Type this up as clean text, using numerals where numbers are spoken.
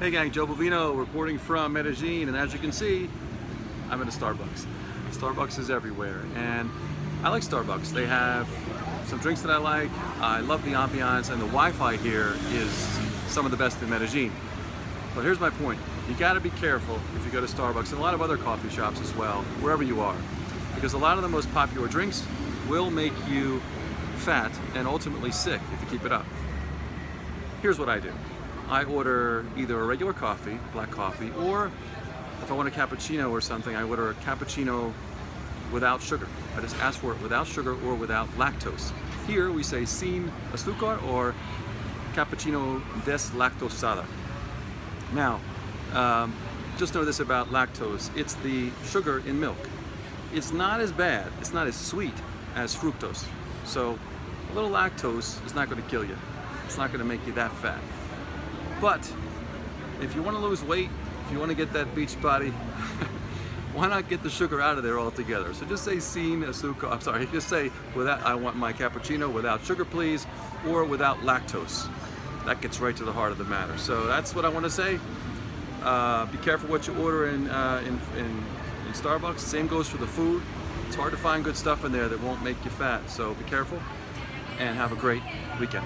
Hey gang, Joe Bovino reporting from Medine, and as you can see, I'm at a Starbucks. Starbucks is everywhere, and I like Starbucks. They have some drinks that I like. I love the ambiance, and the Wi-Fi here is some of the best in Medine. But here's my point. You gotta be careful if you go to Starbucks and a lot of other coffee shops as well, wherever you are. Because a lot of the most popular drinks will make you fat and ultimately sick if you keep it up. Here's what I do. I order either a regular coffee, black coffee, or if I want a cappuccino or something, I order a cappuccino without sugar. I just ask for it without sugar or without lactose. Here we say sin azúcar or cappuccino deslactosada. Now, just know this about lactose. It's the sugar in milk. It's not as bad, it's not as sweet as fructose. So a little lactose is not going to kill you. It's not going to make you that fat. But if you want to lose weight, if you want to get that beach body, why not get the sugar out of there altogether? So just say sin azúcar, I'm sorry, just say without, I want my cappuccino without sugar please, or without lactose. That gets right to the heart of the matter. So that's what I want to say. Be careful what you order in Starbucks. Same goes for the food. It's hard to find good stuff in there that won't make you fat. So be careful and have a great weekend.